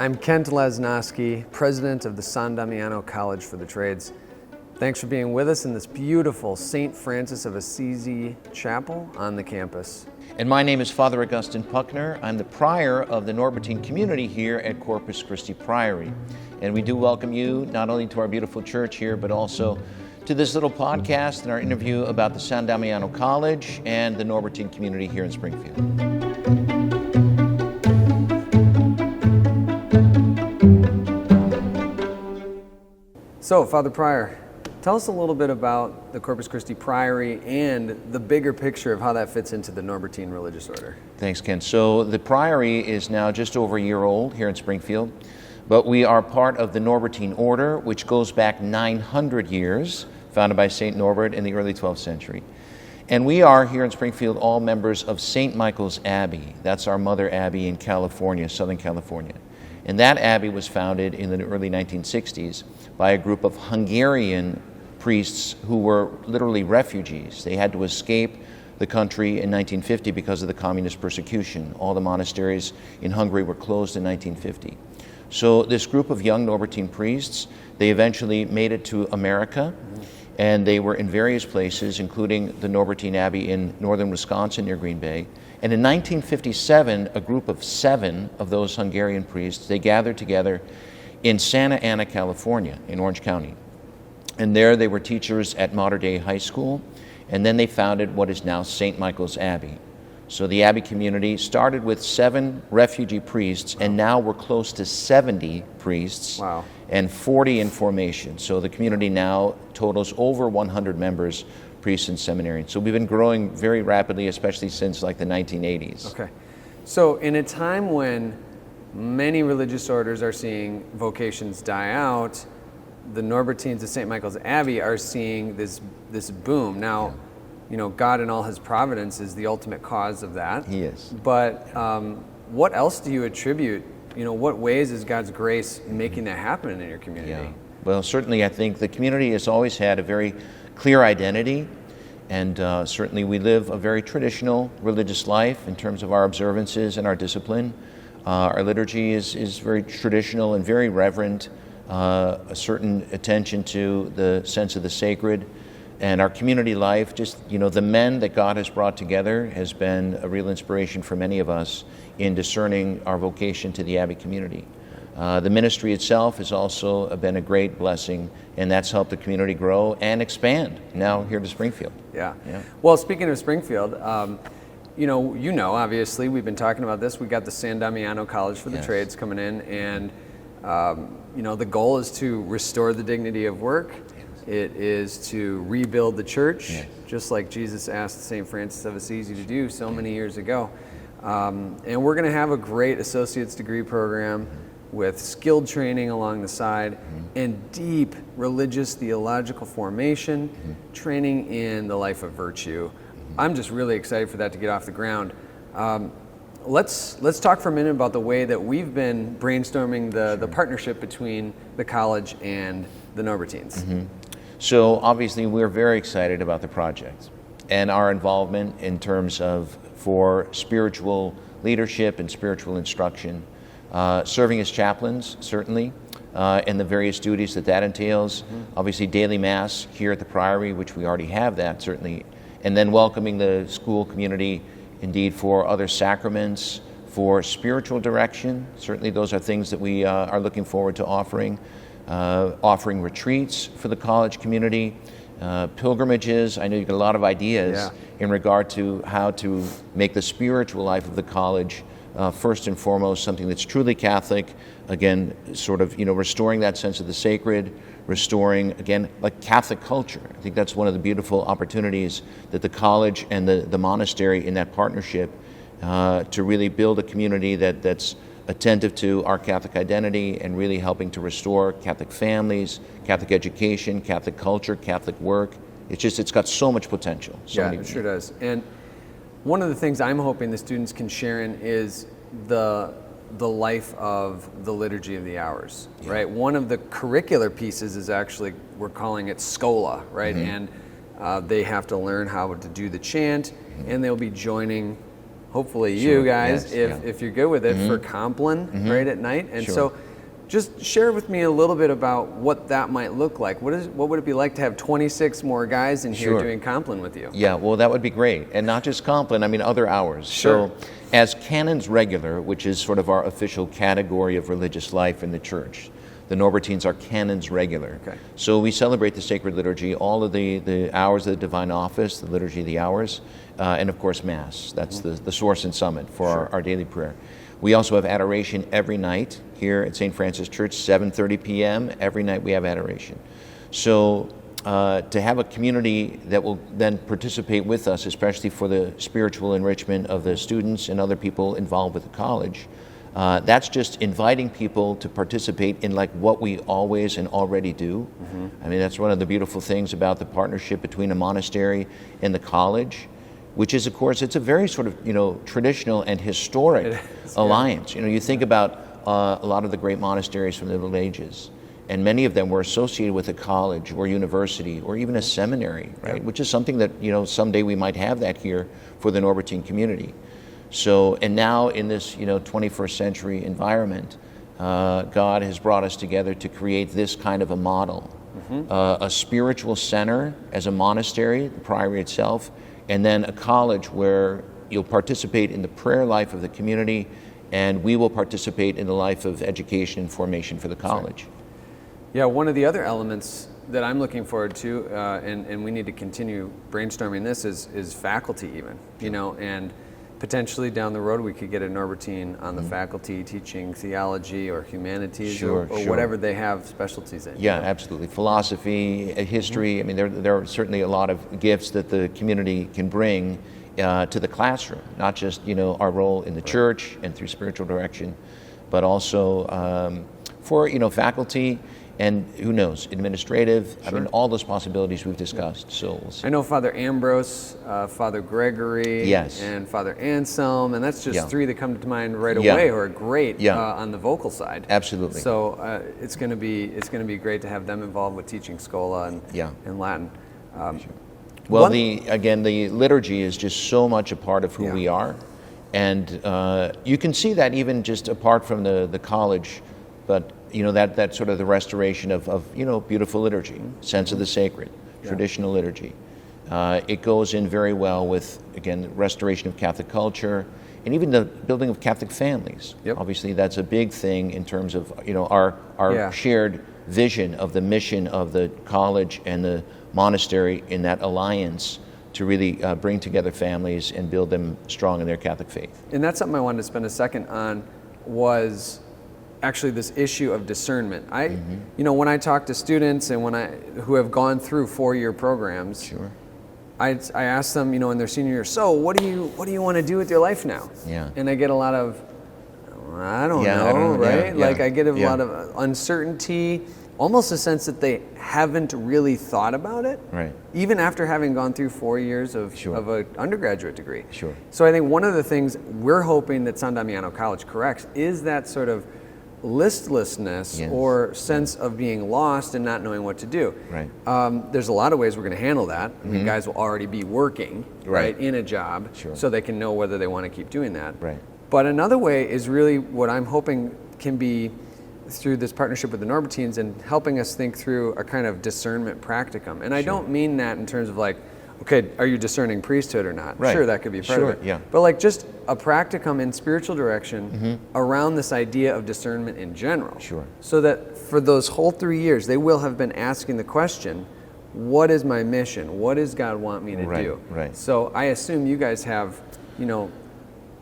I'm Kent Lesnowski, president of the San Damiano College for the Trades. Thanks for being with us in this beautiful St. Francis of Assisi chapel on the campus. And my name is Father Augustine Puckner. I'm the prior of the Norbertine community here at Corpus Christi Priory. And we do welcome you not only to our beautiful church here, but also to this little podcast and our interview about the San Damiano College and the Norbertine community here in Springfield. So, Father Prior, tell us a little bit about the Corpus Christi Priory and the bigger picture of how that fits into the Norbertine religious order. Thanks, Ken. So the Priory is now just over a year old here in Springfield, but we are part of the Norbertine order, which goes back 900 years, founded by St. Norbert in the early 12th century. And we are here in Springfield all members of St. Michael's Abbey. That's our mother abbey in California, Southern California. And that abbey was founded in the early 1960s by a group of Hungarian priests who were literally refugees. They had to escape the country in 1950 because of the communist persecution. All the monasteries in Hungary were closed in 1950. So this group of young Norbertine priests, they eventually made it to America, and they were in various places, including the Norbertine Abbey in northern Wisconsin near Green Bay. And in 1957, a group of 7 of those Hungarian priests, they gathered together in Santa Ana, California, in Orange County. And there they were teachers at Mater Dei High School, and then they founded what is now St. Michael's Abbey. So the Abbey community started with 7 refugee priests, and now we're close to 70 priests. Wow. And 40 in formation. So the community now totals over 100 members, priests and seminarians. So we've been growing very rapidly, especially since like the 1980s. Okay. So in a time when many religious orders are seeing vocations die out, the Norbertines of St. Michael's Abbey are seeing this boom. Now, you know, God in all his providence is the ultimate cause of that. He is. But what else do you attribute? You know, what ways is God's grace making that happen in your community? Yeah. Well, certainly I think the community has always had a very clear identity, and certainly we live a very traditional religious life in terms of our observances and our discipline. Our liturgy is very traditional and very reverent, a certain attention to the sense of the sacred. And our community life, just, you know, the men that God has brought together has been a real inspiration for many of us in discerning our vocation to the Abbey community. The ministry itself has also been a great blessing, and that's helped the community grow and expand now here to Springfield. Yeah. Well, speaking of Springfield, you know, obviously, we've been talking about this. We got the San Damiano College for the Trades coming in, and, you know, the goal is to restore the dignity of work. It is to rebuild the church, just like Jesus asked St. Francis of Assisi to do so many years ago. And we're going to have a great associate's degree program with skilled training along the side and deep religious theological formation, training in the life of virtue. I'm just really excited for that to get off the ground. Let's talk for a minute about the way that we've been brainstorming the partnership between the college and the Norbertines. So obviously we're very excited about the project and our involvement in terms of for spiritual leadership and spiritual instruction, serving as chaplains certainly, and the various duties that entails. Obviously daily mass here at the Priory, which we already have that certainly, and then welcoming the school community indeed for other sacraments, for spiritual direction. Certainly those are things that we are looking forward to offering. Offering retreats for the college community, pilgrimages. I know you've got a lot of ideas in regard to how to make the spiritual life of the college first and foremost something that's truly Catholic. Again, sort of, you know, restoring that sense of the sacred, restoring, again, like Catholic culture. I think that's one of the beautiful opportunities that the college and the monastery in that partnership to really build a community that's attentive to our Catholic identity and really helping to restore Catholic families, Catholic education, Catholic culture, Catholic work. It's got so much potential. It sure does. And one of the things I'm hoping the students can share in is the life of the Liturgy of the Hours, right? One of the curricular pieces is actually, we're calling it Scola, right? And they have to learn how to do the chant, and they'll be joining hopefully Sure, you guys, yes, if you're good with it, for Compline right at night. And Sure. so just share with me a little bit about what that might look like. What would it be like to have 26 more guys in here Sure. doing Compline with you? Yeah, well, that would be great. And not just Compline, I mean, other hours. Sure. So, as canons regular, which is sort of our official category of religious life in the church, the Norbertines are canons regular. Okay. So we celebrate the sacred liturgy, all of the hours of the divine office, the liturgy of the hours, and of course Mass. That's the source and summit for our daily prayer. We also have adoration every night here at St. Francis Church, 7:30 p.m. Every night we have adoration. So to have a community that will then participate with us, especially for the spiritual enrichment of the students and other people involved with the college, that's just inviting people to participate in like what we always and already do. I mean, that's one of the beautiful things about the partnership between a monastery and the college, which is, of course, it's a very sort of, traditional and historic alliance. You think about a lot of the great monasteries from the Middle Ages, and many of them were associated with a college or university or even a seminary, right? Which is something that, someday we might have that here for the Norbertine community. So, and now in this, 21st century environment, God has brought us together to create this kind of a model, a spiritual center as a monastery, the Priory itself, and then a college where you'll participate in the prayer life of the community, and we will participate in the life of education and formation for the college. Yeah, one of the other elements that I'm looking forward to, and we need to continue brainstorming this, is faculty even, and potentially down the road we could get a Norbertine on the faculty teaching theology or humanities or whatever they have specialties in. Yeah, absolutely. Philosophy, history, I mean, there are certainly a lot of gifts that the community can bring to the classroom, not just, our role in the church and through spiritual direction, but also for, faculty, and who knows, administrative, I mean, all those possibilities we've discussed, so we'll see. I know Father Ambrose, Father Gregory, Yes. and Father Anselm, and that's just three that come to mind right Yeah. away who are great Yeah. on the vocal side. Absolutely. So it's going to be great to have them involved with teaching Schola and Latin. Well, the liturgy is just so much a part of who we are, and you can see that even just apart from the college, but that sort of the restoration of beautiful liturgy, sense of the sacred, traditional liturgy. It goes in very well with, again, the restoration of Catholic culture and even the building of Catholic families. Obviously, that's a big thing in terms of our shared vision of the mission of the college and the monastery in that alliance to really bring together families and build them strong in their Catholic faith. And that's something I wanted to spend a second on, was actually this issue of discernment. When I talk to students and who have gone through 4-year programs, I ask them, in their senior year, so what do you want to do with your life now? And I get a lot of, I don't know, right? Like I get a lot of uncertainty, almost a sense that they haven't really thought about it, even after having gone through 4 years of an undergraduate degree. So I think one of the things we're hoping that San Damiano College corrects is that sort of listlessness or sense of being lost and not knowing what to do. There's a lot of ways we're going to handle that. I mean, guys will already be working in a job, so they can know whether they want to keep doing that. But another way is really what I'm hoping can be through this partnership with the Norbertines and helping us think through a kind of discernment practicum. And I don't mean that in terms of like, okay, are you discerning priesthood or not? Sure, that could be part of it. But like just a practicum in spiritual direction around this idea of discernment in general. So that for those whole 3 years, they will have been asking the question, what is my mission? What does God want me to do? So I assume you guys have,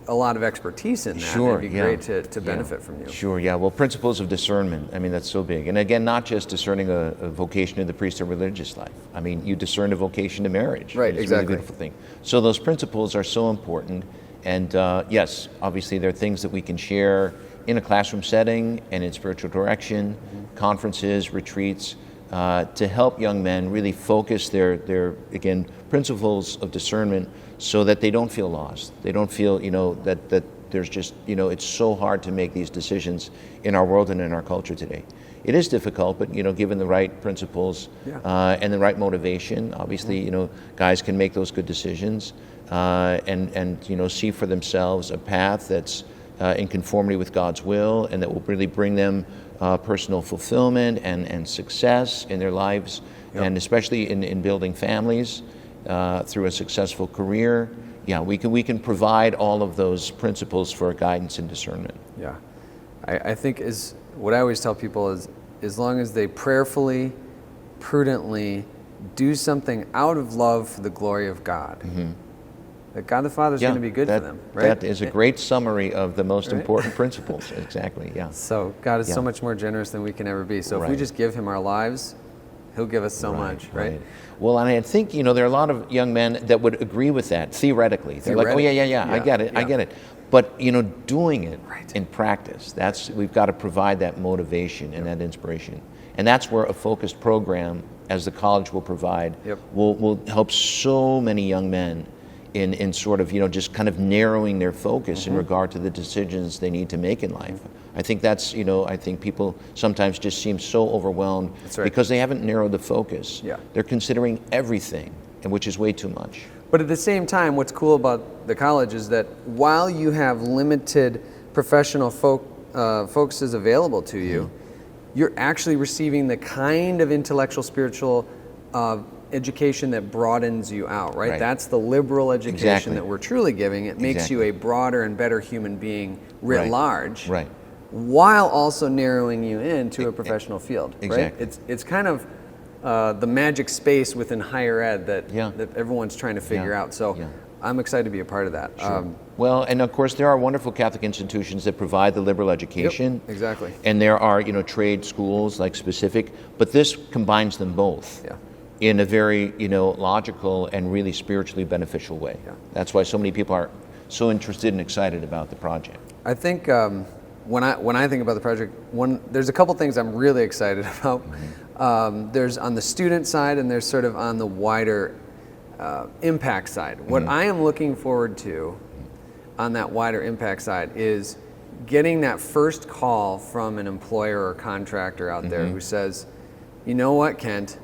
a lot of expertise in that. It'd be great to benefit from you. Well, principles of discernment, I mean, that's so big. And again, not just discerning a vocation to the priesthood or religious life. I mean, you discern a vocation to marriage. It's a really beautiful thing. So those principles are so important. And yes, obviously there are things that we can share in a classroom setting and in spiritual direction, conferences, retreats, to help young men really focus their again, principles of discernment so that they don't feel lost. They don't feel, that there's just, it's so hard to make these decisions in our world and in our culture today. It is difficult, but given the right principles and the right motivation, obviously, guys can make those good decisions and see for themselves a path that's in conformity with God's will, and that will really bring them personal fulfillment and success in their lives, and especially in building families through a successful career. Yeah, we can provide all of those principles for guidance and discernment. Yeah, I think is what I always tell people is, as long as they prayerfully, prudently do something out of love for the glory of God, that God the Father is going to be good for them, right? That is a great summary of the most important principles. Exactly, yeah. So God is so much more generous than we can ever be. So if we just give him our lives, he'll give us so much, right? Well, and I think, there are a lot of young men that would agree with that, theoretically. They're like, oh, yeah, I get it. But, doing it in practice, we've got to provide that motivation and that inspiration. And that's where a focused program, as the college will provide, will help so many young men in sort of, just kind of narrowing their focus in regard to the decisions they need to make in life. I think that's, I think people sometimes just seem so overwhelmed because they haven't narrowed the focus. They're considering everything, and which is way too much. But at the same time, what's cool about the college is that while you have limited professional focuses available to you, you're actually receiving the kind of intellectual, spiritual education that broadens you out, right? That's the liberal education that we're truly giving. It makes you a broader and better human being writ large, while also narrowing you into a professional field, right? It's kind of the magic space within higher ed that everyone's trying to figure out. So I'm excited to be a part of that. Well, and of course there are wonderful Catholic institutions that provide the liberal education. Exactly. And there are, trade schools like specific, but this combines them both. In a very, logical and really spiritually beneficial way. That's why so many people are so interested and excited about the project. I think when I think about the project, there's a couple things I'm really excited about. There's on the student side, and there's sort of on the wider impact side. What I am looking forward to on that wider impact side is getting that first call from an employer or contractor out there who says, you know what, Kent,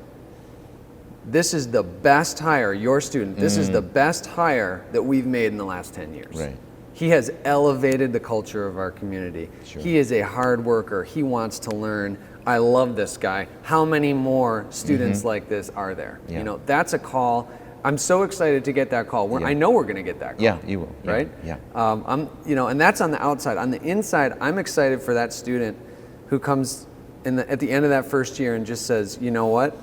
this is the best hire, your student, this is the best hire that we've made in the last 10 years. He has elevated the culture of our community. He is a hard worker. He wants to learn. I love this guy. How many more students like this are there? That's a call. I'm so excited to get that call. I know we're going to get that call. Yeah, you will. Right? And that's on the outside. On the inside, I'm excited for that student who comes at the end of that first year and just says, you know what?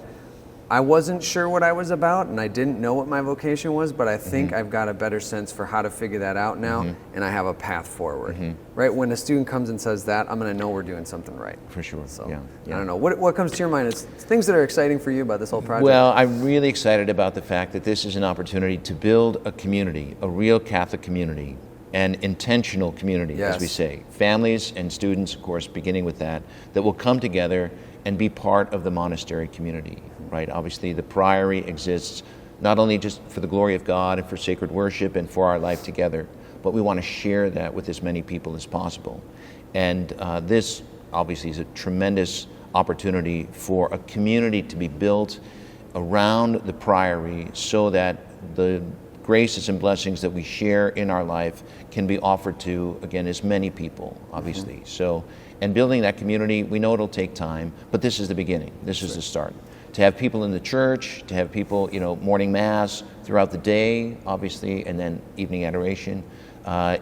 I wasn't sure what I was about, and I didn't know what my vocation was, but I think I've got a better sense for how to figure that out now, and I have a path forward. Right? When a student comes and says that, I'm going to know we're doing something right. For sure. So, I don't know. What comes to your mind is things that are exciting for you about this whole project? Well, I'm really excited about the fact that this is an opportunity to build a community, a real Catholic community, an intentional community, as we say. Families and students, of course, beginning with that will come together and be part of the monastery community. Right? Obviously, the Priory exists not only just for the glory of God and for sacred worship and for our life together, but we want to share that with as many people as possible. And this obviously is a tremendous opportunity for a community to be built around the Priory so that the graces and blessings that we share in our life can be offered to, again, as many people, obviously. So, and building that community, we know it'll take time, but this is the beginning. This is the start. To have people in the church, to have people, morning mass throughout the day, obviously, and then evening adoration.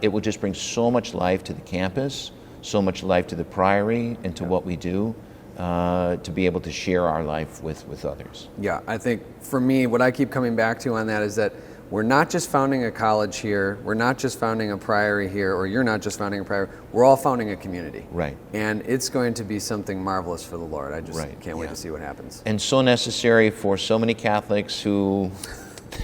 It will just bring so much life to the campus, so much life to the Priory, and to what we do, to be able to share our life with others. Yeah, I think for me, what I keep coming back to on that is that we're not just founding a college here, we're not just founding a Priory here, or you're not just founding a Priory, we're all founding a community. Right. And it's going to be something marvelous for the Lord. I just can't wait to see what happens. And so necessary for so many Catholics who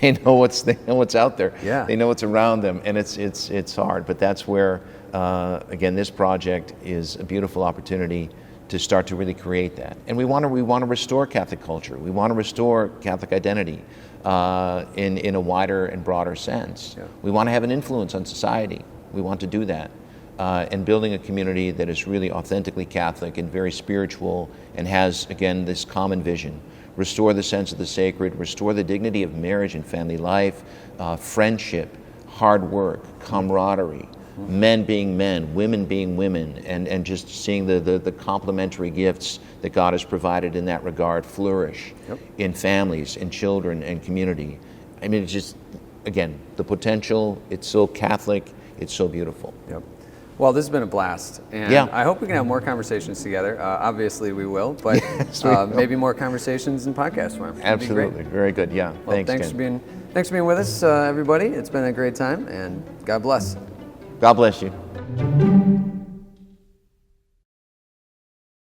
they know what's out there. Yeah. They know what's around them, and it's hard. But that's where, again, this project is a beautiful opportunity to start to really create that. And we want to restore Catholic culture. We want to restore Catholic identity in a wider and broader sense. We want to have an influence on society. We want to do that. And building a community that is really authentically Catholic and very spiritual and has, again, this common vision. Restore the sense of the sacred, restore the dignity of marriage and family life, friendship, hard work, camaraderie, men being men, women being women, and just seeing the complementary gifts that God has provided in that regard flourish in families, in children, and community. I mean, it's just, again, the potential, it's so Catholic, it's so beautiful. Yep. Well, this has been a blast, and I hope we can have more conversations together. Obviously, we will, but Yes, we will. maybe more conversations in podcast form. Absolutely, very good. Yeah, well, thanks for being with us, everybody. It's been a great time, and God bless. God bless you.